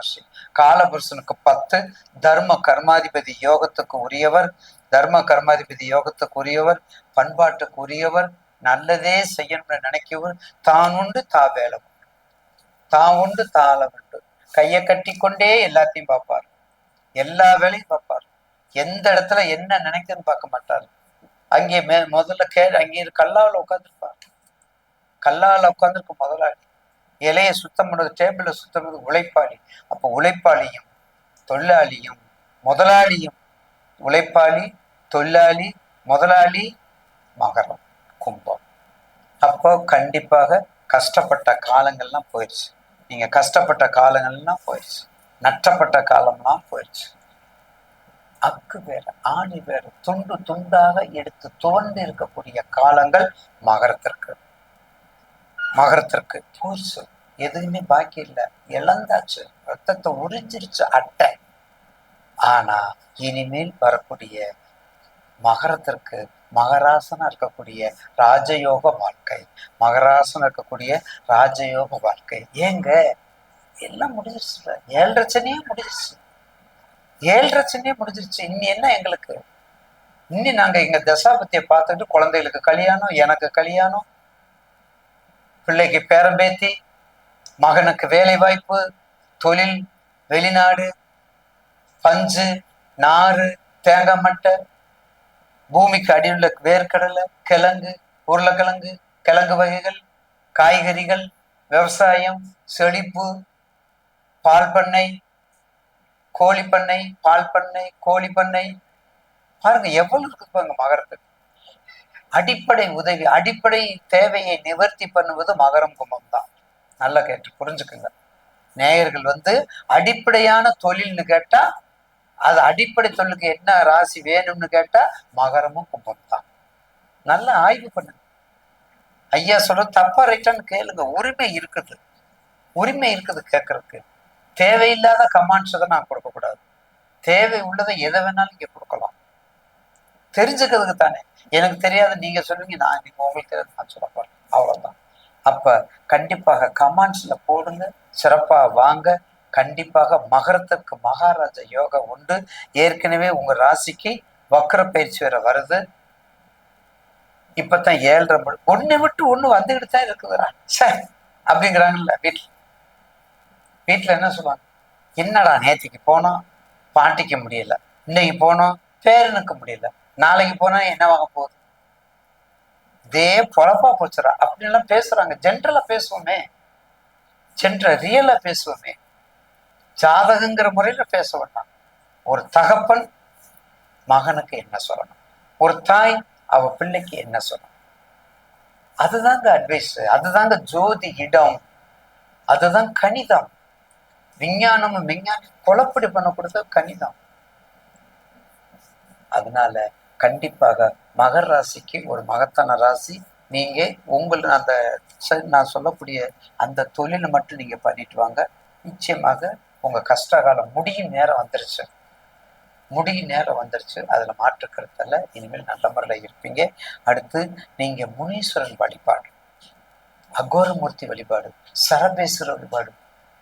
ராசி. காலபுருஷனுக்கு 10, தர்ம கர்மாதிபதி யோகத்துக்கு உரியவர். தர்ம கர்மாதிபதி யோகத்துக்கு உரியவர், பண்பாட்டுக்கு உரியவர், நல்லதே செய்யணும்னு நினைக்கவர். தான் உண்டு தா வேலை உண்டு, தான் உண்டு தாளம் உண்டு. கையை கட்டி கொண்டே எல்லாத்தையும் பார்ப்பார், எல்லா வேலையும் பார்ப்பார். எந்த இடத்துல என்ன நினைக்குதுன்னு பார்க்க மாட்டார். அங்கே முதல்ல அங்கே கல்லாவில் உட்காந்துருப்பார். கல்லாவில் உட்காந்துருக்க முதலாளி. இலையை சுத்தம் பண்ணுறது, டேபிளை சுத்தம் பண்ணுறது உழைப்பாளி. அப்போ உழைப்பாளியும் தொழிலாளியும் முதலாளியும், உழைப்பாளி தொழிலாளி முதலாளி மகரம் கும்பம். அப்போ கண்டிப்பாக கஷ்டப்பட்ட காலங்கள்லாம் போயிடுச்சு. நீங்க கஷ்டப்பட்ட காலங்கள்லாம் போயிடுச்சு, நஷ்டப்பட்ட காலம்லாம் போயிடுச்சு. அக்கு வேற ஆணி வேற துண்டு துண்டாக எடுத்து துவண்டு இருக்கக்கூடிய காலங்கள் மகரத்திற்கு. மகரத்திற்கு போச்சு, எதுவுமே பாக்கி இல்லை, இழந்தாச்சு, ரத்தத்தை உறிஞ்சிருச்சு அட்டை. ஆனா இனிமேல் வரக்கூடிய மகரத்திற்கு மகராசனா இருக்கக்கூடிய ராஜயோக வாழ்க்கை, மகராசனா இருக்கக்கூடிய ராஜயோக வாழ்க்கை. ஏங்க எல்லாம் முடிஞ்சிருச்சு, 7.5 சனியே முடிஞ்சிருச்சு, 7.5 சனியே முடிஞ்சிருச்சு. இன்னி என்ன எங்களுக்கு? இன்னி நாங்க எங்க தசாபத்தியை பார்த்துட்டு குழந்தைகளுக்கு கல்யாணம், எனக்கு கல்யாணம், பிள்ளைக்கு பேரம்பேத்தி, மகனுக்கு வேலை வாய்ப்பு, தொழில், வெளிநாடு, பஞ்சு, நாறு, தேங்காய் மட்டை, பூமிக்கு அடியுள்ள வேர்க்கடலை, கிழங்கு, உருளைக்கிழங்கு, கிழங்கு வகைகள், காய்கறிகள், விவசாயம், செழிப்பு, பால் பண்ணை, கோழி பண்ணை, பால் பண்ணை, கோழி பண்ணை. பாருங்க எவ்வளவு இருக்கு பாருங்க மகரத்துக்கு. அடிப்படை உதவி, அடிப்படை தேவையை நிவர்த்தி பண்ணுவது மகரம் கும்பம் தான். நல்லா கேட்டு புரிஞ்சுக்குங்க நேயர்கள். அடிப்படையான தொழில்னு கேட்டா, அது அடிப்படை தொழிலுக்கு என்ன ராசி வேணும்னு கேட்டா மகரமும் கும்பம் தான். நல்லா ஆய்வு பண்ணுங்க. ஐயா சொல்ற தப்பா ரைட்டான்னு கேளுங்க. உரிமை இருக்குது, உரிமை இருக்குது கேட்கறதுக்கு. தேவையில்லாத கமாண்ட்ஸ் தான் நான் கொடுக்க கூடாது. தேவை உள்ளதை எதை வேணாலும் இங்க கொடுக்கலாம், தெரிஞ்சுக்கிறதுக்கு தானே. எனக்கு தெரியாது நீங்க சொல்லுவீங்க, நீங்க உங்களுக்கு தெரியாது நான் சொல்ல போறேன், அவ்வளவுதான். அப்ப கண்டிப்பாக கமாண்ட்ஸ்ல போடுங்க, சிறப்பா வாங்க. கண்டிப்பாக மகரத்திற்கு மகாராஜ யோகம் உண்டு. ஏற்கனவே உங்க ராசிக்கு வக்ர பயிற்சி வேற வருது. இப்பதான் 7.5 மணி, ஒண்ணு விட்டு ஒண்ணு வந்துகிட்டு தான் இருக்குதுடா சார் அப்படிங்கிறாங்கல்ல. வீட்டுல என்ன சொல்லுவாங்க, என்னடா நேற்றுக்கு போனோம் பாட்டிக்க முடியல, இன்னைக்கு போனோம் பேரனுக்கு முடியல, நாளைக்கு போனா என்ன வாங்க போகுது, இதே பொழப்பா போச்சுரா அப்படின்லாம் பேசுறாங்க. ஜென்ரலா பேசுவோமே, ரியலா பேசுவோமே, ஜாதகங்கிற முறையில பேச வேண்டாம். ஒரு தகப்பன் மகனுக்கு என்ன சொல்லணும், ஒரு தாய் அவ பிள்ளைக்கு என்ன சொல்லணும், அதுதாங்க அட்வைஸ், அதுதாங்க ஜோதி இடம், அதுதான் கணிதம். விஞ்ஞானமும் விஞ்ஞானம் குழப்படி பண்ண கொடுத்த கணிதம். அதனால கண்டிப்பாக மகர ராசிக்கு ஒரு மகத்தான ராசி. நீங்க அந்த நான் சொல்லக்கூடிய அந்த தொழிலை மட்டும் நீங்க பண்ணிட்டு வாங்க. நிச்சயமாக உங்க கஷ்டகாலம் முடியும் நேரம் வந்துருச்சு, முடியும் நேரம் வந்துருச்சு. அதுல மாற்று கருத்தல்ல. இனிமேல் நல்ல முறையில் இருப்பீங்க. அடுத்து நீங்க முனீஸ்வரன் வழிபாடு, அகோரமூர்த்தி வழிபாடு, சரபேஸ்வரர் வழிபாடு.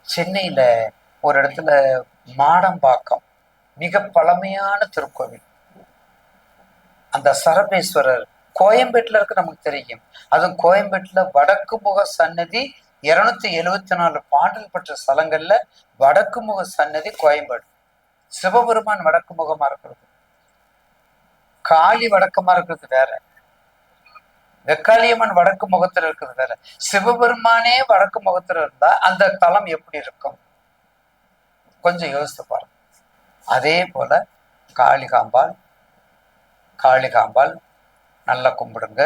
சென்னையில ஒரு இடத்துல மாடம்பாக்கம் மிக பழமையான திருக்கோவில், அந்த சரபேஸ்வரர் கோயம்பேட்டுல இருக்கு, நமக்கு தெரியும். அதுவும் கோயம்பேட்டுல வடக்கு முக சன்னதி 274 பாடல் பெற்ற ஸ்தலங்கள்ல வடக்கு முக சன்னதி கோயம்பேடு. சிவபெருமான் வடக்கு முகமா இருக்கிறது, காளி வடக்கமா இருக்கிறது வேற, வெக்காளியம்மன் வடக்கு முகத்துல இருக்கிறது வேற. சிவபெருமானே வடக்கு முகத்துல இருந்தா அந்த தலம் எப்படி இருக்கும் கொஞ்சம் யோசித்து பாருங்க. அதே போல காளிகாம்பாள் நல்லா கும்பிடுங்க.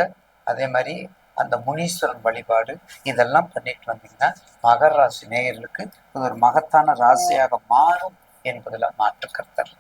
அதே மாதிரி அந்த முனீஸ்வரன் வழிபாடு இதெல்லாம் பண்ணிட்டு வந்தீங்கன்னா மகர ராசி நேயர்களுக்கு இது ஒரு மகத்தான ராசியாக மாறும் என்பதுல மாற்று கருத்தல்.